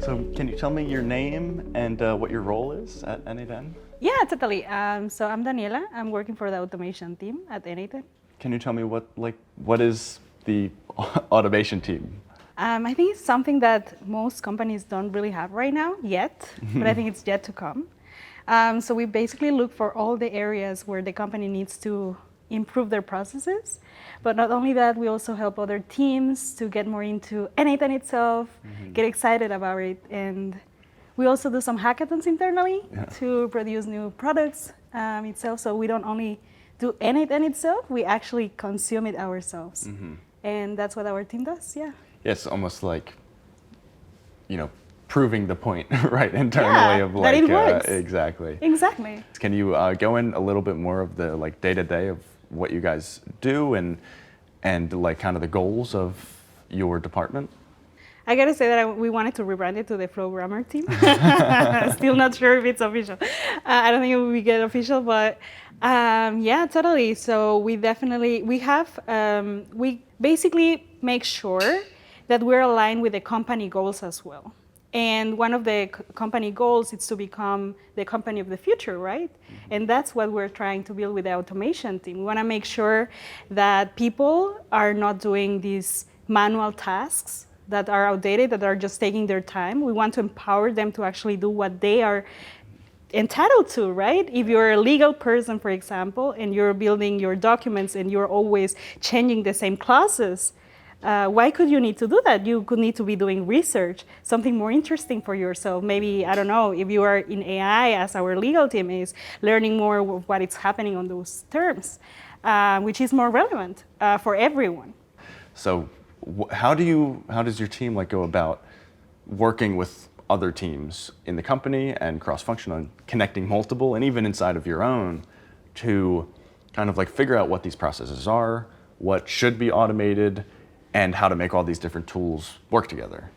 So can you tell me your name and what your role is at n8n? Yeah, totally. So I'm Daniela. I'm working for the automation team at n8n. Can you tell me what is the automation team? I think it's something that most companies don't really have right now yet, but I think it's yet to come. So we basically look for all the areas where the company needs to improve their processes. But not only that, we also help other teams to get more into n8n itself, get excited about it. And we also do some hackathons internally to produce new products itself. So we don't only do n8n itself, we actually consume it ourselves. And that's what our team does, yeah. It's almost like, proving the point, right, internally of that it works. Exactly. Exactly. Can you go in a little bit more of the day-to-day of what you guys do and kind of the goals of your department? I gotta say that we wanted to rebrand it to the Programmer team. Still not sure if it's official. I don't think it will get official, but yeah, totally. So we basically make sure that we're aligned with the company goals as well. And one of the company goals is to become the company of the future, right? And that's what we're trying to build with the automation team. We want to make sure that people are not doing these manual tasks that are outdated, that are just taking their time. We want to empower them to actually do what they are entitled to, right? If you're a legal person, for example, and you're building your documents and you're always changing the same clauses, why could you need to do that? You could need to be doing research, something more interesting for yourself. Maybe, I don't know, if you are in AI, as our legal team is, learning more of what is happening on those terms, which is more relevant for everyone. So how does your team go about working with other teams in the company and cross-functional and connecting multiple and even inside of your own to kind of figure out what these processes are, what should be automated, and how to make all these different tools work together?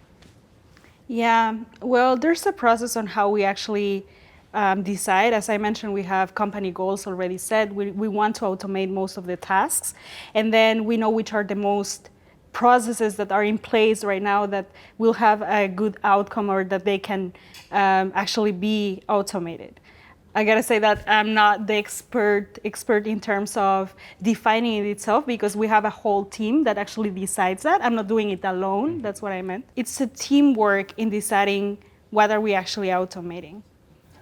Yeah, well, there's a process on how we actually decide. As I mentioned, we have company goals already set. We want to automate most of the tasks. And then we know which are the most processes that are in place right now that will have a good outcome or that they can actually be automated. I gotta say that I'm not the expert in terms of defining it itself, because we have a whole team that actually decides that. I'm not doing it alone, that's what I meant. It's a teamwork in deciding what are we actually automating.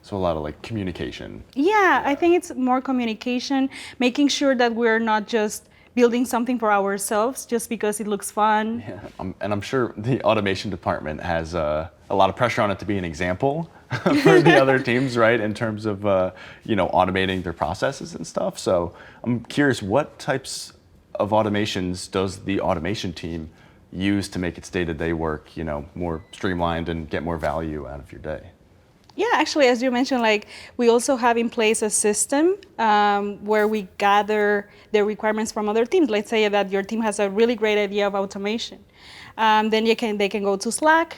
So a lot of communication. Yeah, I think it's more communication, making sure that we're not just building something for ourselves just because it looks fun. Yeah, and I'm sure the automation department has a lot of pressure on it to be an example for the other teams, right, in terms of automating their processes and stuff. So I'm curious, what types of automations does the automation team use to make its day-to-day work more streamlined and get more value out of your day? Yeah, actually, as you mentioned, we also have in place a system where we gather the requirements from other teams. Let's say that your team has a really great idea of automation. Then they can go to Slack,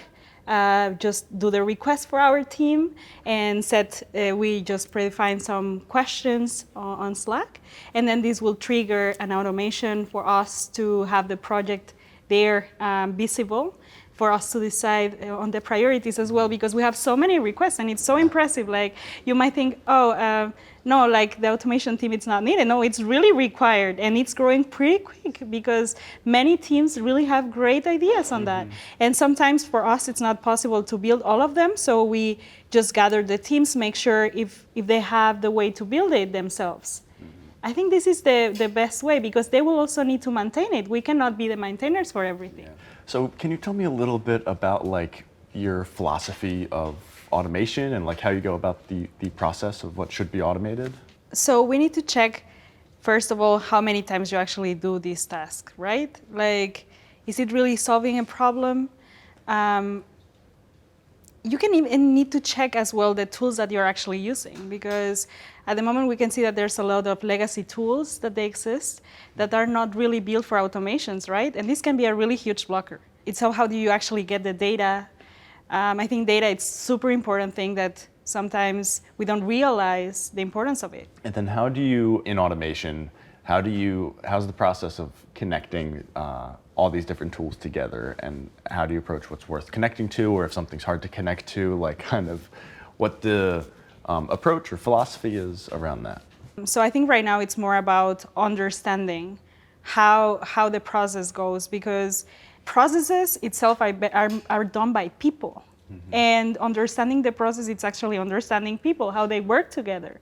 just do the request for our team, and we just predefine some questions on Slack. And then this will trigger an automation for us to have the project there visible, for us to decide on the priorities as well, because we have so many requests and it's so impressive. You might think, no, the automation team, it's not needed. No, it's really required, and it's growing pretty quick because many teams really have great ideas on that. And sometimes for us, it's not possible to build all of them, so we just gather the teams, make sure if they have the way to build it themselves. I think this is the best way, because they will also need to maintain it. We cannot be the maintainers for everything. Yeah. So can you tell me a little bit about your philosophy of automation and how you go about the process of what should be automated? So we need to check, first of all, how many times you actually do this task, right? Is it really solving a problem? You can even need to check as well the tools that you're actually using, because at the moment we can see that there's a lot of legacy tools that they exist that are not really built for automations, right? And this can be a really huge blocker. It's how do you actually get the data? I think data is super important thing that sometimes we don't realize the importance of it. And then how do you, in automation, how's the process of connecting all these different tools together, and how do you approach what's worth connecting to, or if something's hard to connect to, like kind of what the approach or philosophy is around that? So I think right now it's more about understanding how the process goes, because processes itself are done by people. And understanding the process, it's actually understanding people, how they work together.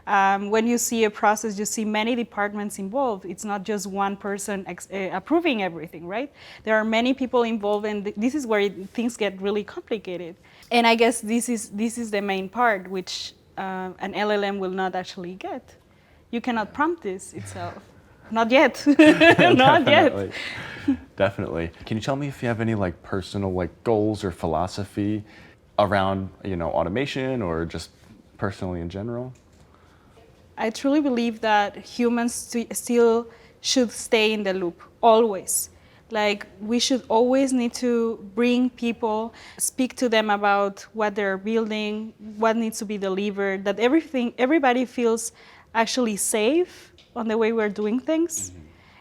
When you see a process, you see many departments involved. It's not just one person approving everything, right? There are many people involved, and this is where things get really complicated. And I guess this is the main part, which an LLM will not actually get. You cannot prompt this itself. Not yet. Not yet. Definitely. Can you tell me if you have any like personal like goals or philosophy around, you know, automation or just personally in general? I truly believe that humans still should stay in the loop, always. Like, we should always need to bring people, speak to them about what they're building, what needs to be delivered, that everybody feels actually safe on the way we're doing things,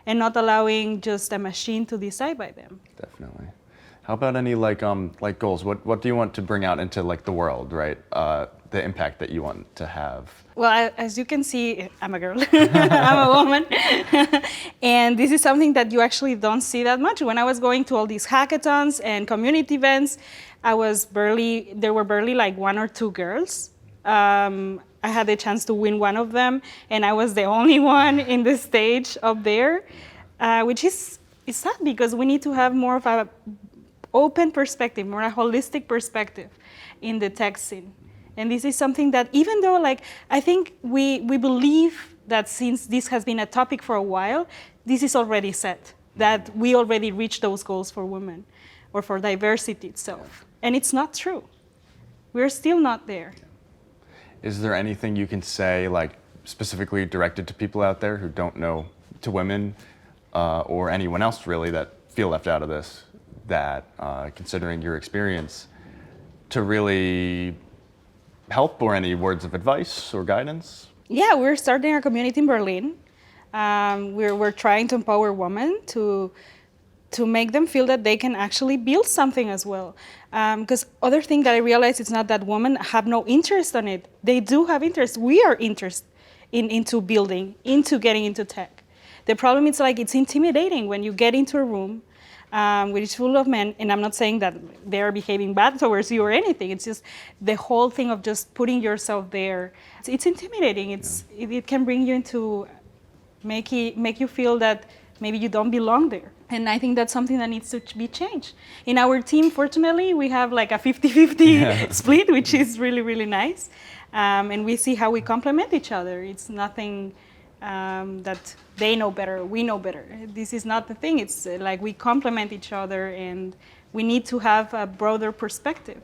and not allowing just a machine to decide by them. Definitely. How about any like goals? What do you want to bring out into like the world, right? The impact that you want to have. Well, as you can see, I'm a girl, I'm a woman. And this is something that you actually don't see that much. When I was going to all these hackathons and community events, there were barely like one or two girls. I had the chance to win one of them, and I was the only one in the stage up there, which is sad, because we need to have more of a open perspective, more a holistic perspective in the tech scene. And this is something that, even though like I think we believe that since this has been a topic for a while, this is already set, that we already reached those goals for women or for diversity itself. And it's not true. We're still not there. Is there anything you can say, like specifically directed to people out there who don't know, to women or anyone else really that feel left out of this, that considering your experience, to really help, or any words of advice or guidance? Yeah, we're starting a community in Berlin. We're trying to empower women to make them feel that they can actually build something as well. Because other thing that I realized is not that women have no interest on it. They do have interest. We are interested into building, into getting into tech. The problem is like it's intimidating when you get into a room which is full of men, and I'm not saying that they're behaving bad towards you or anything. It's just the whole thing of just putting yourself there. It's intimidating. It can bring you into make you feel that maybe you don't belong there. And I think that's something that needs to be changed. In our team, fortunately, we have like a 50-50 split, which is really, really nice. And we see how we complement each other. It's nothing that they know better, we know better. This is not the thing. It's like we complement each other, and we need to have a broader perspective.